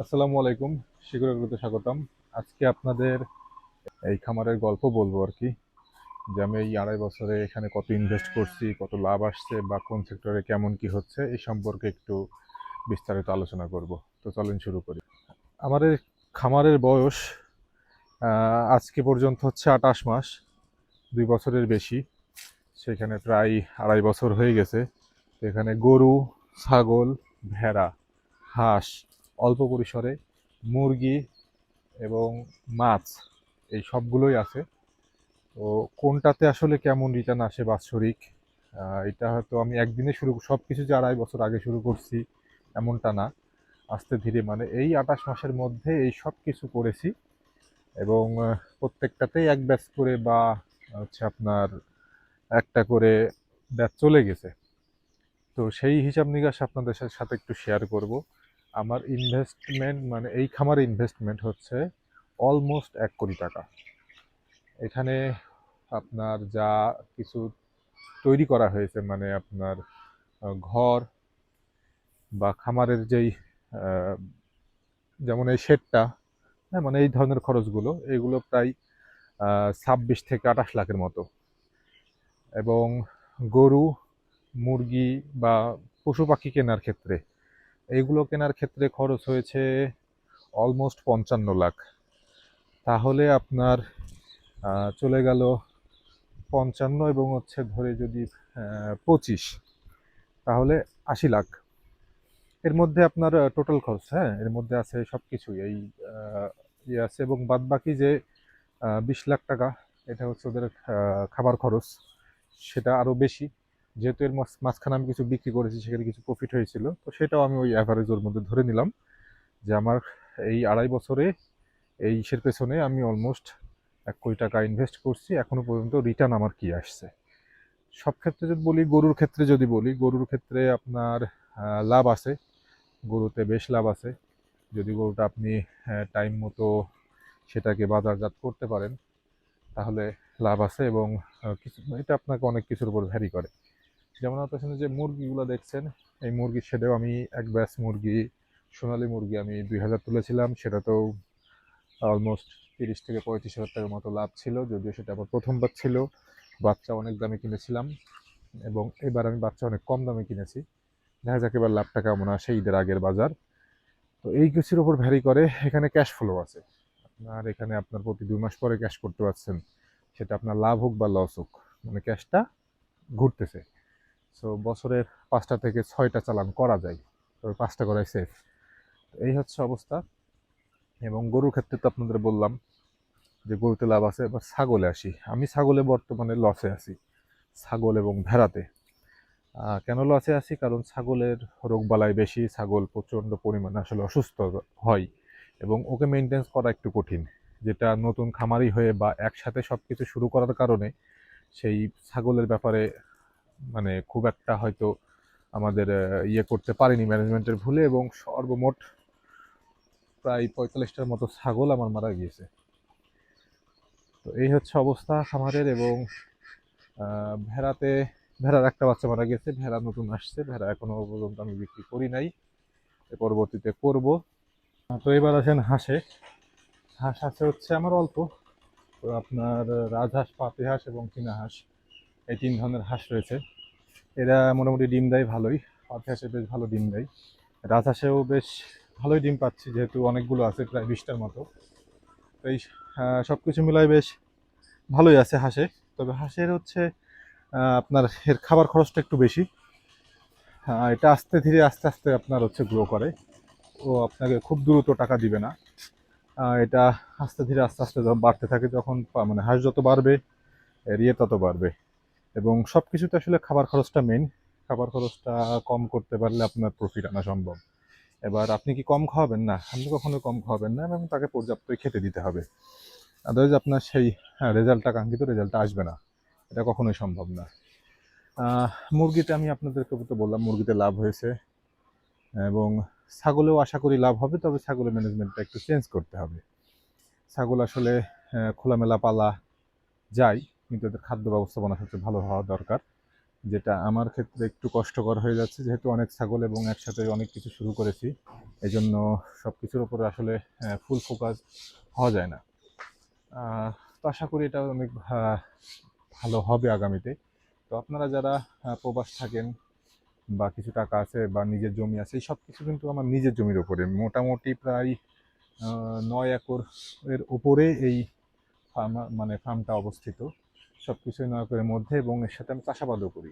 আসসালামু আলাইকুম। শিকড়গুলোতে স্বাগতম। আজকে আপনাদের এই খামারের গল্প বলবো আর কি, যে আমি এই 2.5 বছরে এখানে কত ইনভেস্ট করছি, কত লাভ আসছে বা কোন সেক্টরে কেমন কি হচ্ছে এই সম্পর্কে একটু বিস্তারিত আলোচনা করব। তো চলেন শুরু করি। আমার এই খামারের বয়স আজকে পর্যন্ত হচ্ছে 28 মাস, 2 বছরের বেশি। সেখানে প্রায় 2.5 বছর হয়ে গেছে। তো এখানে গরু, ছাগল, ভেড়া, হাঁস, অল্প পরিসরে মুরগি এবং মাছ, এই সবগুলোই আছে। তো কোনটাতে আসলে কেমন রিটার্ন আসে বাৎসরিক, এটা হয়তো আমি একদিনে সব কিছু যে 2.5 বছর আগে শুরু করছি এমনটা না। আস্তে ধীরে মানে এই 28 মাসের মধ্যে এই সব কিছু করেছি এবং প্রত্যেকটাতেই এক ব্যাচ করে বা হচ্ছে আপনার একটা করে ব্যাচ চলে গেছে। তো সেই হিসাব নিকাশ আপনাদের সাথে একটু শেয়ার করব। আমার ইনভেস্টমেন্ট মানে এই খামারে ইনভেস্টমেন্ট হচ্ছে অলমোস্ট 1 কোটি টাকা। এখানে আপনার যা কিছু তৈরি করা হয়েছে মানে আপনার ঘর বা খামারের যেই আহ, যেমন এই শেডটা, হ্যাঁ মানে এই ধরনের খরচগুলো এগুলো প্রায় 26 থেকে 28 লাখের মতো। এবং গরু, মুরগি বা পশু পাখি কেনার ক্ষেত্রে, এইগুলো কেনার ক্ষেত্রে খরচ হয়েছে অলমোস্ট 55 লাখ। তাহলে আপনার চলে গেল 55 এবং হচ্ছে ধরে যদি 25, তাহলে 80 লাখ। এর মধ্যে আপনার টোটাল খরচ, হ্যাঁ এর মধ্যে আছে সব কিছুই এই আহ, ইয়ে আছে, এবং বাদ বাকি যে 20 লাখ টাকা, এটা হচ্ছে ওদের খাবার খরচ। সেটা আরও বেশি, যেহেতু এর মাঝখানে আমি কিছু বিক্রি করেছি, সেখানে কিছু প্রফিট হয়েছিল, তো সেটাও আমি ওই অ্যাভারেজের মধ্যে ধরে নিলাম যে আমার এই 2.5 বছরে এই ইসের পেছনে আমি অলমোস্ট 1 কোটি টাকা ইনভেস্ট করছি, এখনো পর্যন্ত রিটার্ন আমার কি আসছে। সব ক্ষেত্রে যদি বলি, গরুর ক্ষেত্রে আপনার লাভ আছে। গরুতে বেশ লাভ আছে যদি গরুটা আপনি টাইম মতো সেটাকে বাজারজাত করতে পারেন, তাহলে লাভ আছে। এবং কিছু এটা আপনাকে অনেক কিছুর উপর ভ্যারি করে। যেমন আপনার সামনে যে মুরগিগুলো দেখছেন, এই মুরগির শেডেও আমি এক ব্যাচ মুরগি, সোনালী মুরগি আমি 2,000 তুলেছিলাম। সেটাতেও অলমোস্ট 30 থেকে 35 হাজার টাকার মতো লাভ ছিল, যদিও সেটা আমার প্রথমবার ছিল। বাচ্চা অনেক দামে কিনেছিলাম এবং এবার আমি বাচ্চা অনেক কম দামে কিনেছি। দেখা যাক এবার লাভটা কেমন আসে ঈদের আগের বাজার। তো এই কিছুর উপর ভ্যারি করে। এখানে ক্যাশ ফ্লো আছে, আপনার এখানে আপনার প্রতি 2 মাস পরে ক্যাশ করতে পারছেন, সেটা আপনার লাভ হোক বা লস হোক, মানে ক্যাশটা ঘুরতেছে। সো বছরের 5টা থেকে 6টা চালান করা যায়, তবে 5টা করাই সেফ। এই হচ্ছে অবস্থা। এবং গরুর ক্ষেত্রে তো আপনাদের বললাম যে গরুতে লাভ আছে। এবার ছাগলে আসি। আমি ছাগলে বর্তমানে লসে আছি, ছাগল এবং ভেড়াতে। কেন লসে আছি, কারণ ছাগলের রোগবালাই বেশি, ছাগল প্রচণ্ড পরিমাণে আসলে অসুস্থ হয় এবং ওকে মেনটেন্স করা একটু কঠিন। যেটা নতুন খামারি হয়ে বা একসাথে সব কিছু শুরু করার কারণে সেই ছাগলের ব্যাপারে মানে খুব একটা হয়তো আমাদের ইয়ে করতে পারিনি ম্যানেজমেন্টের ভুলে, এবং সর্বমোট প্রায় 45টার মতো ছাগল আমার মারা গিয়েছে। তো এই হচ্ছে অবস্থা খামারের। এবং ভেড়াতে, ভেড়ার একটা বাচ্চা মারা গেছে, ভেড়া নতুন আসছে, ভেড়া এখনো পর্যন্ত আমি বিক্রি করি নাই, পরবর্তীতে করব। তো এবার আসেন হাঁসে। হাঁস আছে হচ্ছে আমার অল্প। তো আপনার রাজহাঁস, পাতি হাঁস এবং চীনা হাঁস, এই 3 ধরনের হাঁস রয়েছে। এরা মোটামুটি ডিম দেয় ভালোই। পাতি হাঁসে বেশ ভালো ডিম দেয়। রাজহাঁসেও বেশ ভালোই ডিম পাচ্ছি, যেহেতু অনেকগুলো আছে, প্রায় 20টার মতো। তো এই সব কিছু মিলাই বেশ ভালোই আছে হাঁসে। তবে হাঁসের হচ্ছে আপনার এর খাবার খরচটা একটু বেশি। এটা আস্তে আস্তে আপনার হচ্ছে গ্রো করে। ও আপনাকে খুব দ্রুত টাকা দিবে না। এটা আস্তে আস্তে যখন বাড়তে থাকে, যখন মানে হাঁস যত বাড়বে এর ইয়ে তত বাড়বে। এবং সব কিছুতে আসলে খাবার খরচটা মেইন। খাবার খরচটা কম করতে পারলে আপনার প্রফিট আনা সম্ভব। এবার আপনি কি কম খাওয়াবেন? না, আপনি কখনোই কম খাওয়াবেন না, এবং তাকে পর্যাপ্তই খেতে দিতে হবে। আদারওয়াইজ আপনার সেই রেজাল্টটা, কাঙ্ক্ষিত রেজাল্টটা আসবে না। এটা কখনোই সম্ভব না। আহ, মুরগিতে আমি আপনাদেরকে তো বললাম মুরগিতে লাভ হয়েছে। এবং ছাগলেও আশা করি লাভ হবে, তবে ছাগলের ম্যানেজমেন্টটা একটু চেঞ্জ করতে হবে। ছাগল আসলে খোলামেলা পালা যায়, কিন্তু এদের খাদ্য ব্যবস্থাপনা সবচেয়ে ভালো হওয়া দরকার। যেটা আমার ক্ষেত্রে একটু কষ্টকর হয়ে যাচ্ছে, যেহেতু অনেক ছাগল এবং একসাথে অনেক কিছু শুরু করেছি। এই জন্য সব কিছুর উপরে আসলে ফুল ফোকাস হওয়া যায় না। তো আশা করি এটা অনেক ভালো হবে আগামীতে। তো আপনারা যারা প্রবাস থাকেন বা কিছু টাকা আছে বা নিজের জমি আছে, এই সব কিছু কিন্তু আমার নিজের জমির উপরে মোটামুটি প্রায় 9 একর এর উপরে এই ফার্মটা অবস্থিত। সব কিছুই 9 একরের মধ্যে, এবং এর সাথে আমি চাষাবাদও করি।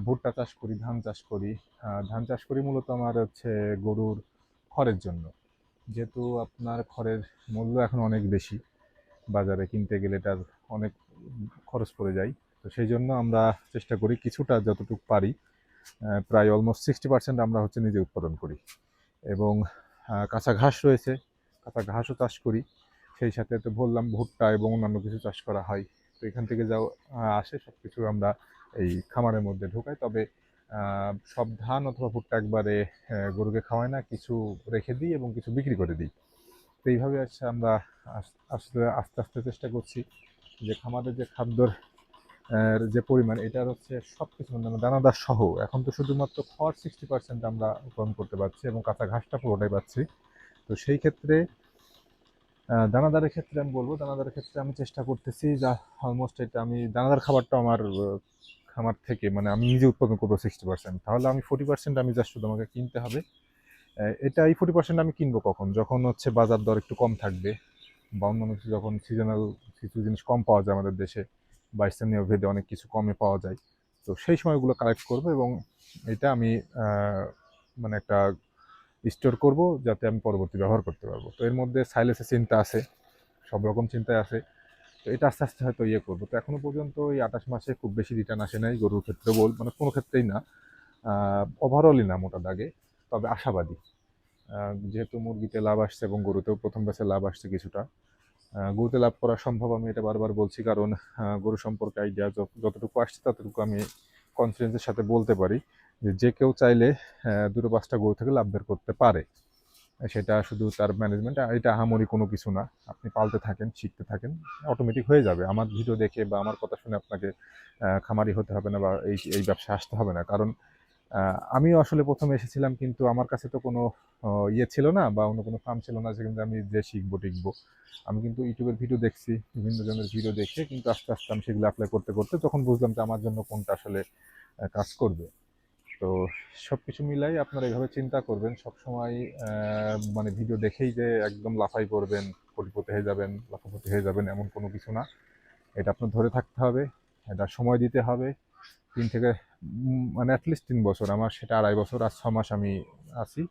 ভুট্টা চাষ করি, ধান চাষ করি। ধান চাষ করি মূলত আমার হচ্ছে গরুর খড়ের জন্য। যেহেতু আপনার খড়ের মূল্য এখন অনেক বেশি, বাজারে কিনতে গেলে এটার অনেক খরচ পড়ে যায়। তো সেই জন্য আমরা চেষ্টা করি কিছুটা যতটুকু পারি, প্রায় অলমোস্ট 60% আমরা হচ্ছে নিজে উৎপাদন করি। এবং কাঁচা ঘাস রয়েছে, কাঁচা ঘাসও চাষ করি। সেই সাথে তো বললাম ভুট্টা এবং অন্যান্য কিছু চাষ করা হয়। তো এখান থেকে যা আসে সব কিছু আমরা এই খামারের মধ্যে ঢোকাই। তবে সব ধান অথবা ভুট্টা একবারে গরুকে খাওয়াই না, কিছু রেখে দিই এবং কিছু বিক্রি করে দিই। তো এইভাবে হচ্ছে আমরা আস্তে আস্তে আস্তে চেষ্টা করছি যে খামারের যে খাদ্যর যে পরিমাণ, এটার হচ্ছে সব কিছু মানে দানাদার সহ এখন তো শুধুমাত্র খড় 60% আমরা উৎপাদন করতে পারছি এবং কাঁচা ঘাসটা পুরোটাই পাচ্ছি। তো সেই ক্ষেত্রে দানাদারের ক্ষেত্রে আমি বলবো, দানাদারের ক্ষেত্রে আমি চেষ্টা করতেছি যা অলমোস্ট এটা আমি দানাদার খাবারটা আমার খামার থেকে মানে আমি নিজে উৎপাদন করবো 60%। তাহলে আমি 40% আমি জাস্ট শুধু আমাকে কিনতে হবে। এটা এই 40% আমি কিনবো কখন, যখন হচ্ছে বাজার দর একটু কম থাকবে বা অন্যান্য কিছু যখন সিজনাল কিছু জিনিস কম পাওয়া যায় আমাদের দেশে, বা স্থানীয় ভেদে অনেক কিছু কমে পাওয়া যায়। তো সেই সময়গুলো কালেক্ট করবো এবং এটা আমি মানে একটা স্টোর করব, যাতে আমি পরবর্তী ব্যবহার করতে পারবো। তো এর মধ্যে সাইলেন্সের চিন্তা আছে, সব রকম চিন্তায় আছে। তো এটা আস্তে আস্তে হয়তো ইয়ে করবো। তো এখনো পর্যন্ত এই 28 মাসে খুব বেশি রিটার্ন আসে নাই গরুর ক্ষেত্রে, মানে কোনো ক্ষেত্রেই না, ওভারঅলই না মোটা দাগে। তবে আশাবাদী, যেহেতু মুরগিতে লাভ আসছে এবং গরুতেও প্রথম ব্যাচে লাভ আসছে কিছুটা। গরুতে লাভ করা সম্ভব, আমি এটা বারবার বলছি, কারণ গরু সম্পর্কে আইডিয়া যতটুকু আসছে ততটুকু আমি কনফিডেন্সের সাথে বলতে পারি যে যে কেউ চাইলে 2-5টা গরু থেকে লাভ বের করতে পারে। সেটা শুধু তার ম্যানেজমেন্ট, এটা আহামরি কোনো কিছু না। আপনি পালতে থাকেন, শিখতে থাকেন, অটোমেটিক হয়ে যাবে। আমার ভিডিও দেখে বা আমার কথা শুনে আপনাকে খামারি হতে হবে না বা এই এই ব্যবসায় আসতে হবে না। কারণ আমিও আসলে প্রথমে এসেছিলাম, কিন্তু আমার কাছে তো কোনো ইয়ে ছিল না বা অন্য কোনো ফার্ম ছিল না যেখানে আমি যে শিখবো টিকবো। আমি কিন্তু ইউটিউবের ভিডিও দেখছি, বিভিন্ন জনের ভিডিও দেখে কিন্তু আস্তে আস্তে আমি সেগুলো অ্যাপ্লাই করতে করতে তখন বুঝলাম যে আমার জন্য কোনটা আসলে কাজ করবে। তো সব কিছু মিলাই আপনারা এভাবে চিন্তা করবেন সবসময়। মানে ভিডিও দেখেই যে একদম লাফাই পড়বেন, কোটিপতি হয়ে যাবেন, লাফাপতি হয়ে যাবেন, এমন কোনো কিছু না। এটা আপনার ধরে থাকতে হবে, এটা সময় দিতে হবে। 3 থেকে মানে অ্যাটলিস্ট 3 বছর, আমার সেটা 2.5 বছর, আর 6 মাস আমি আছি।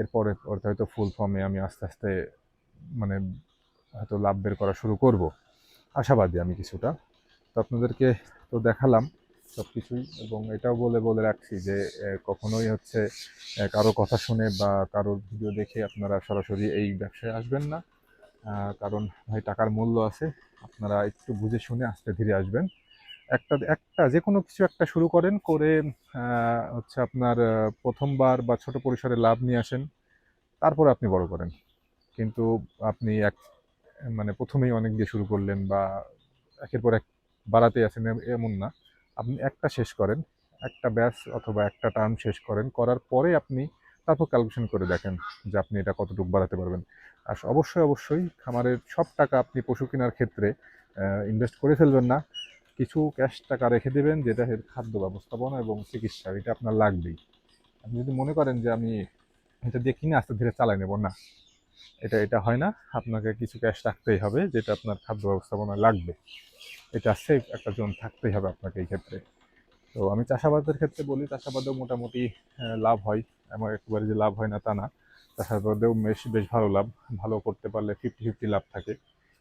এরপরে হয়তো ফুল ফর্মে আমি আস্তে আস্তে মানে হয়তো লাভ বের করা শুরু করব। আশাবাদী আমি কিছুটা। তো আপনাদেরকে তো দেখালাম সব কিছুই, এবং এটাও বলে বলে রাখছি যে কখনোই হচ্ছে কারো কথা শুনে বা কারোর ভিডিও দেখে আপনারা সরাসরি এই ব্যবসায় আসবেন না। কারণ ভাই টাকার মূল্য আছে, আপনারা একটু বুঝে শুনে আস্তে ধীরে আসবেন। একটা একটা যে কোনো কিছু একটা শুরু করেন, করে হচ্ছে আপনার প্রথমবার বা ছোট পরিসরে লাভ নিয়ে আসেন, তারপরে আপনি বড় করেন। কিন্তু আপনি মানে প্রথমেই অনেক দিয়ে শুরু করলেন বা একের পর এক বাড়াতে আছেন এমন না। আপনি একটা শেষ করেন, একটা ব্যাচ অথবা একটা টার্ম শেষ করেন, করার পরে আপনি তারপর ক্যালকুলেশন করে দেখেন যে আপনি এটা কতটুকু বাড়াতে পারবেন। আর অবশ্যই অবশ্যই খামারের সব টাকা আপনি পশু কেনার ক্ষেত্রে ইনভেস্ট করে ফেলবেন না। কিছু ক্যাশ টাকা রেখে দেবেন, যেটা খাদ্য ব্যবস্থাপনা এবং চিকিৎসা, এটা আপনার লাগবেই। আপনি যদি মনে করেন যে আমি এটা দিয়ে কিনে আস্তে ধীরে চালাই নেব, না, এটা এটা হয় না। আপনাকে কিছু ক্যাশ রাখতেই হবে, যেটা আপনার খাদ্য ব্যবস্থাপনায় লাগবে। এটা সেফ একটা জোন থাকতেই হবে আপনাকে এই ক্ষেত্রে। তো আমি চাষাবাদের ক্ষেত্রে বলি, চাষাবাদেও মোটামুটি লাভ হয়। এমন একেবারে যে লাভ হয় না তা না, চাষাবাদেও বেশ বেশ ভালো লাভ। ভালো করতে পারলে 50-50 লাভ থাকে।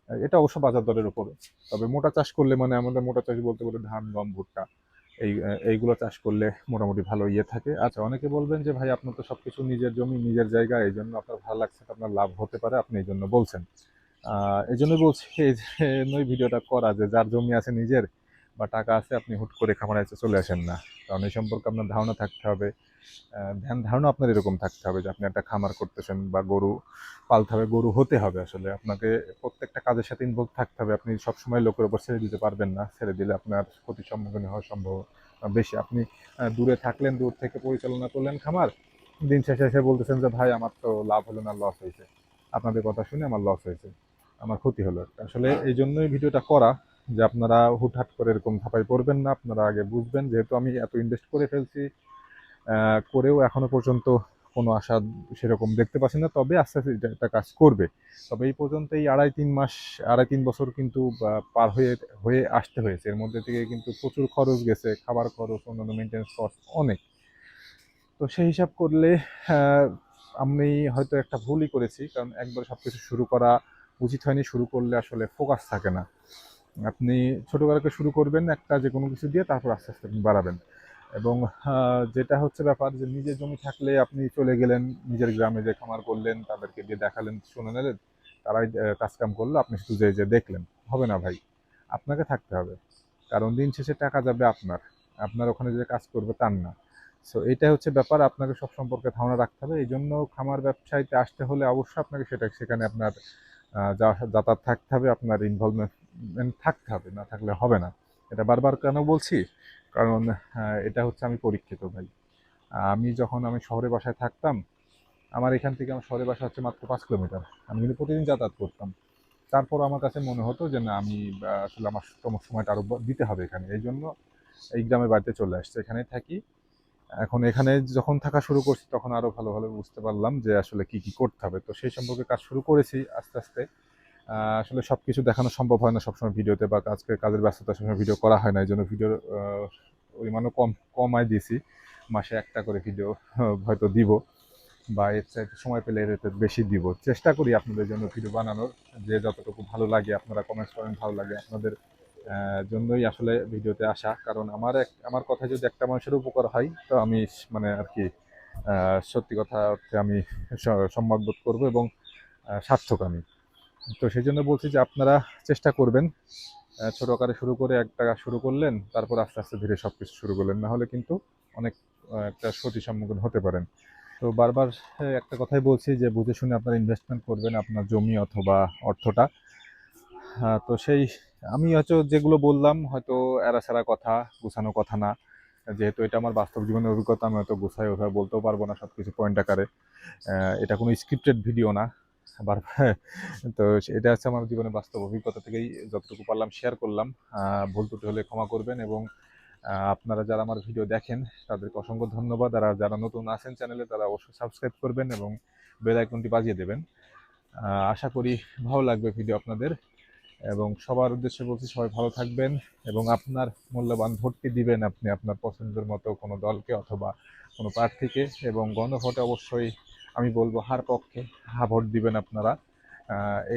এটা অবশ্য বাজার দরের উপরে। তবে মোটা চাষ করলে, মানে আমাদের মোটা চাষ বলতে বলে ধান, গম, ভুট্টা, এইগুলো চাষ করলে মোটামুটি ভালো ইয়ে থাকে। আচ্ছা, অনেকে বলবেন যে ভাই আপনার তো সবকিছু নিজের জমি নিজের জায়গা, এই জন্য আপনার ভালো লাগছে, আপনার লাভ হতে পারে, আপনি এই জন্য বলছেন। এই জন্যই বলছি, এই জন্যই ভিডিওটা করা, যে যার জমি আছে নিজের বা টাকা আছে, আপনি হুট করে খামারে এসে চলে আসেন না। কারণ এই সম্পর্কে আপনার ধারণা থাকতে হবে। ধারণা আপনার এরকম থাকতে হবে যে আপনি একটা খামার করতেছেন বা গরু পালতে হবে, গরু হতে হবে। আসলে আপনাকে প্রত্যেকটা কাজের সাথে ইনভলভ থাকতে হবে। আপনি সবসময় লোকের উপর ছেড়ে দিতে পারবেন না, ছেড়ে দিলে আপনার ক্ষতির সম্মুখীন হওয়ার বেশি। আপনি দূরে থাকলেন, দূর থেকে পরিচালনা করলেন খামার, দিন শেষে এসে বলতেছেন যে ভাই আমার তো লাভ হলো না, লস হয়েছে, আপনাদের কথা শুনে আমার লস হয়েছে, আমার ক্ষতি হলো। আসলে এই জন্যই ভিডিওটা করা, যে আপনারা হুটহাট করে এরকম ধাপায় পড়বেন না, আপনারা আগে বুঝবেন। যেহেতু আমি এত ইনভেস্ট করে ফেলছি, করেও এখনো পর্যন্ত কোনো আশা সেরকম দেখতে পাচ্ছি না, তবে আস্তে আস্তে এটা কাজ করবে। তবে এই পর্যন্ত এই 2.5-3 মাস, 2.5-3 বছর কিন্তু পার হয়ে হয়ে আসতে হয়েছে। এর মধ্যে থেকে কিন্তু প্রচুর খরচ গেছে, খাবার খরচ, অন্যান্য মেনটেন্স কস্ট অনেক। তো সেই হিসাব করলে আহ, আমি হয়তো একটা ভুলই করেছি, কারণ একবার সবকিছু শুরু করা উচিত হয়নি। শুরু করলে আসলে ফোকাস থাকে না। আপনি ছোটবেলাকে শুরু করবেন একটা যে কোনো কিছু দিয়ে, তারপর আস্তে আস্তে আপনি বাড়াবেন। এবং যেটা হচ্ছে ব্যাপার, যে নিজের জমি থাকলে আপনি চলে গেলেন নিজের গ্রামে, যে খামার করলেন, তাদেরকে দিয়ে দেখালেন, শুনে নিলেন, তারাই কাজকাম করলো, আপনি শুধু যে দেখলেন, হবে না ভাই। আপনাকে থাকতে হবে, কারণ দিন শেষে টাকা যাবে আপনার, আপনার ওখানে যে কাজ করবে তার না। সো এইটাই হচ্ছে ব্যাপার, আপনাকে সব সম্পর্কে ধারণা রাখতে হবে। এই জন্য খামার ব্যবসায়ীতে আসতে হলে অবশ্যই আপনাকে সেখানে আপনার যাতায়াত থাকতে হবে, আপনার ইনভলভমেন্ট থাকতে হবে, না থাকলে হবে না। এটা বারবার কেন বলছি, কারণ এটা হচ্ছে, আমি পরীক্ষিত ভাই। আমি যখন আমি শহরে বাসায় থাকতাম, আমার এখান থেকে আমার শহরের বাসা হচ্ছে মাত্র 5 কিলোমিটার, আমি কিন্তু প্রতিদিন যাতায়াত করতাম। তারপর আমার কাছে মনে হতো যে না, আমি আসলে আমার সময়টা আরো দিতে হবে এখানে। এই জন্য এই গ্রামের বাড়িতে চলে আসছে, এখানেই থাকি। এখন এখানে যখন থাকা শুরু করছি, তখন আরো ভালোভাবে বুঝতে পারলাম যে আসলে কি কি করতে হবে। তো সেই সম্পর্কে কাজ শুরু করেছি আস্তে আস্তে। আসলে সবকিছু দেখানো সম্ভব হয় না সবসময় ভিডিওতে, বা আজকে কাজের ব্যস্ততার সময় ভিডিও করা হয় না, এই জন্য ভিডিওর পরিমাণও কমায় দিয়েছি। মাসে একটা করে ভিডিও হয়তো দিব, বা এর চাইতে সময় পেলে এর একটু বেশি দিব। চেষ্টা করি আপনাদের জন্য ভিডিও বানানোর, যে যতটুকু ভালো লাগে, আপনারা কমেন্টস করেন ভালো লাগে, আপনাদের জন্যই আসলে ভিডিওতে আসা। কারণ আমার কথা যদি একটা মানুষের উপকার হয়, তো আমি মানে আর কি সত্যি কথা হচ্ছে, আমি সম্মান বোধ করবো, এবং সার্থক আমি। তো সেই জন্য বলছি যে আপনারা চেষ্টা করবেন, ছোট আকারে শুরু করে একটা শুরু করলেন, তারপর আস্তে আস্তে ধীরে সবকিছু শুরু করলেন, না হলে কিন্তু অনেক একটা ক্ষতির সম্মুখীন হতে পারেন। তো বারবার একটা কথাই বলছি, যে বুঝে শুনে আপনারা ইনভেস্টমেন্ট করবেন আপনার জমি অথবা অর্থটা। তো সেই আমি হয়তো যেগুলো বললাম, হয়তো এড়াছাড়া কথা, গুছানো কথা না। যেহেতু এটা আমার বাস্তব জীবনের অভিজ্ঞতা, আমি হয়তো গুছাই ওভাবে বলতেও পারবো না সবকিছু পয়েন্ট আকারে। এটা কোনো স্ক্রিপ্টেড ভিডিও না। আবার তো এটা হচ্ছে আমার জীবনের বাস্তব অভিজ্ঞতা থেকেই যতটুকু পারলাম শেয়ার করলাম। ভুল ত্রুটি হলে ক্ষমা করবেন, এবং আপনারা যারা আমার ভিডিও দেখেন তাদেরকে অসংখ্য ধন্যবাদ। আর যারা নতুন আছেন চ্যানেলে, তারা অবশ্যই সাবস্ক্রাইব করবেন এবং বেল আইকনটি বাজিয়ে দেবেন। আশা করি ভালো লাগবে ভিডিও আপনাদের, এবং সবার উদ্দেশ্যে বলছি, সবাই ভালো থাকবেন, এবং আপনার মূল্যবান ভোটটি দিবেন আপনি আপনার পছন্দের মতো কোনো দলকে অথবা কোনো প্রার্থীকে। এবং গণভোটে অবশ্যই আমি বলবো হার পক্ষে হা ভোট দিবেন আপনারা।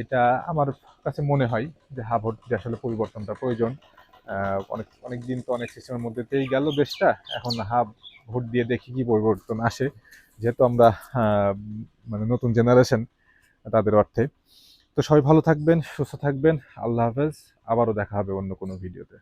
এটা আমার কাছে মনে হয় যে হা ভোট দিয়ে আসলে পরিবর্তনটা প্রয়োজন। অনেক অনেক দিন তো অনেক সিস্টেমের মধ্যে দিয়েই গেল দেশটা, এখন হা ভোট দিয়ে দেখি কি পরিবর্তন আসে। যেহেতু আমরা মানে নতুন জেনারেশন তাদের অর্থে। তো সবাই ভালো থাকবেন, সুস্থ থাকবেন। আল্লাহ হাফেজ। আবারও দেখা হবে অন্য কোনো ভিডিওতে।